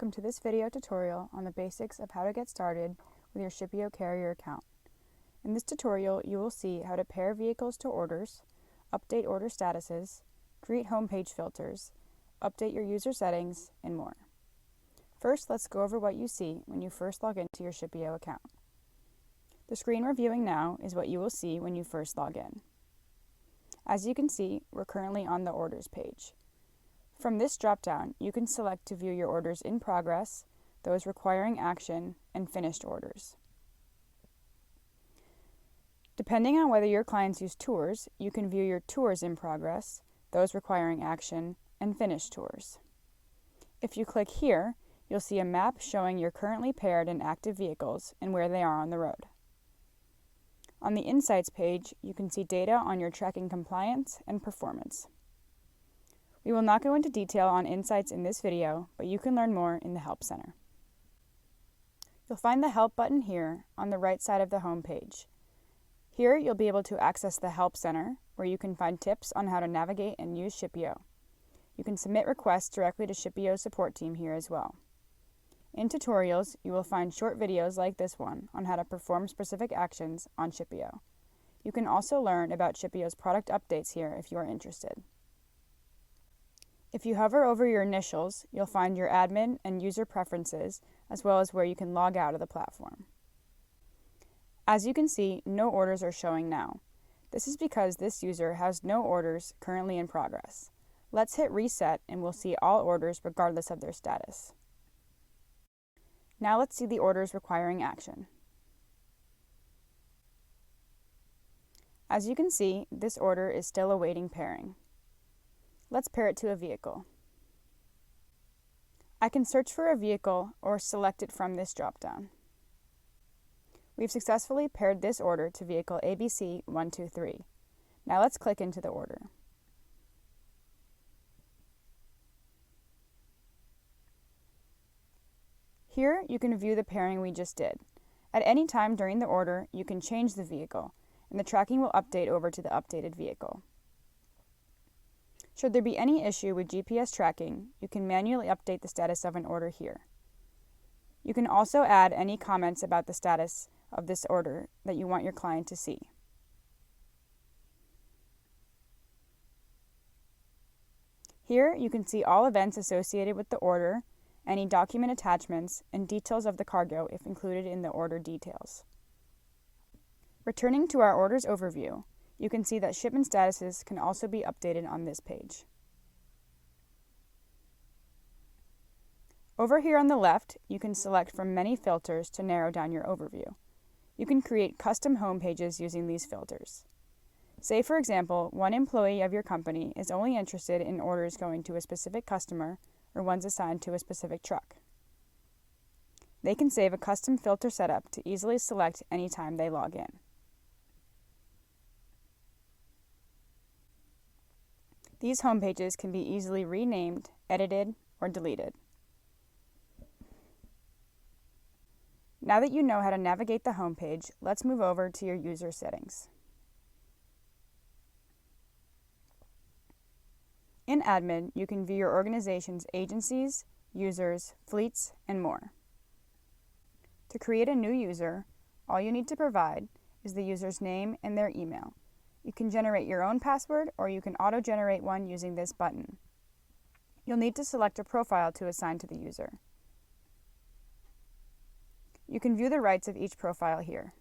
welcome to this video tutorial on the basics of how to get started with your Shipio carrier account. In this tutorial, you will see how to pair vehicles to orders, update order statuses, create homepage filters, update your user settings, and more. First, let's go over what you see when you first log into your Shipio account. The screen we're viewing now is what you will see when you first log in. As you can see, we're currently on the orders page. From this drop-down, you can select to view your orders in progress, those requiring action, and finished orders. Depending on whether your clients use tours, you can view your tours in progress, those requiring action, and finished tours. If you click here, you'll see a map showing your currently paired and active vehicles and where they are on the road. On the Insights page, you can see data on your tracking compliance and performance. We will not go into detail on Insights in this video, but you can learn more in the Help Center. You'll find the Help button here on the right side of the home page. Here, you'll be able to access the Help Center, where you can find tips on how to navigate and use Shipio. You can submit requests directly to Shipio's support team here as well. In tutorials, you will find short videos like this one on how to perform specific actions on Shipio. You can also learn about Shipio's product updates here if you are interested. If you hover over your initials, you'll find your admin and user preferences, as well as where you can log out of the platform. As you can see, no orders are showing now. This is because this user has no orders currently in progress. Let's hit reset and we'll see all orders regardless of their status. Now let's see the orders requiring action. As you can see, this order is still awaiting pairing. Let's pair it to a vehicle. I can search for a vehicle or select it from this drop-down. We've successfully paired this order to vehicle ABC 123. Now let's click into the order. Here you can view the pairing we just did. At any time during the order, you can change the vehicle, and the tracking will update over to the updated vehicle. Should there be any issue with GPS tracking, you can manually update the status of an order here. You can also add any comments about the status of this order that you want your client to see. Here you can see all events associated with the order, any document attachments, and details of the cargo if included in the order details. Returning to our orders overview, you can see that shipment statuses can also be updated on this page. Over here on the left, you can select from many filters to narrow down your overview. You can create custom home pages using these filters. Say, for example, one employee of your company is only interested in orders going to a specific customer or ones assigned to a specific truck. They can save a custom filter setup to easily select anytime they log in. These home pages can be easily renamed, edited, or deleted. Now that you know how to navigate the home page, let's move over to your user settings. In Admin, you can view your organization's agencies, users, fleets, and more. To create a new user, all you need to provide is the user's name and their email. You can generate your own password, or you can auto-generate one using this button. You'll need to select a profile to assign to the user. You can view the rights of each profile here.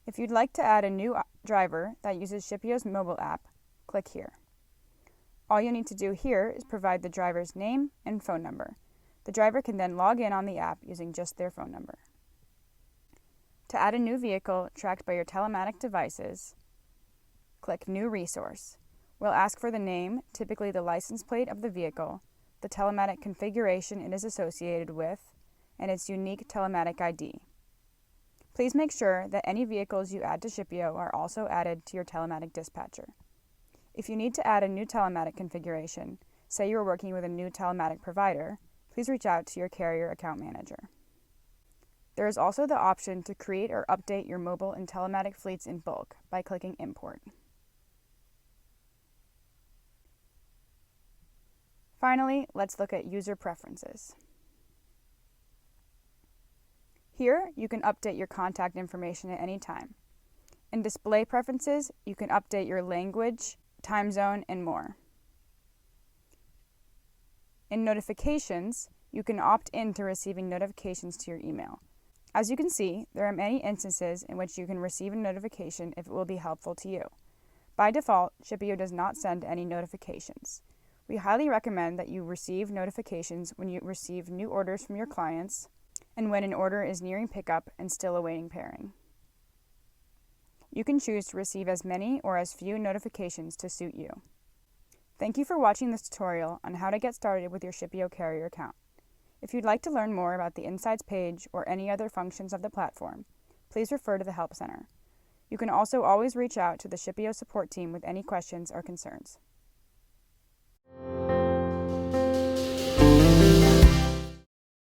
If you'd like to add a new driver that uses Shipio's mobile app, click here. All you need to do here is provide the driver's name and phone number. The driver can then log in on the app using just their phone number. To add a new vehicle tracked by your telematic devices, click New Resource. We'll ask for the name, typically the license plate of the vehicle, the telematic configuration it is associated with, and its unique telematic ID. Please make sure that any vehicles you add to Shipio are also added to your telematic dispatcher. If you need to add a new telematic configuration, say you are working with a new telematic provider, please reach out to your carrier account manager. There is also the option to create or update your mobile and telematic fleets in bulk by clicking Import. Finally, let's look at user preferences. Here, you can update your contact information at any time. In display preferences, you can update your language, time zone, and more. In notifications, you can opt in to receiving notifications to your email. As you can see, there are many instances in which you can receive a notification if it will be helpful to you. By default, Shippeo does not send any notifications. We highly recommend that you receive notifications when you receive new orders from your clients and when an order is nearing pickup and still awaiting pairing. You can choose to receive as many or as few notifications to suit you. Thank you for watching this tutorial on how to get started with your Shippeo carrier account. If you'd like to learn more about the Insights page or any other functions of the platform, please refer to the Help Center. You can also always reach out to the Shippeo support team with any questions or concerns.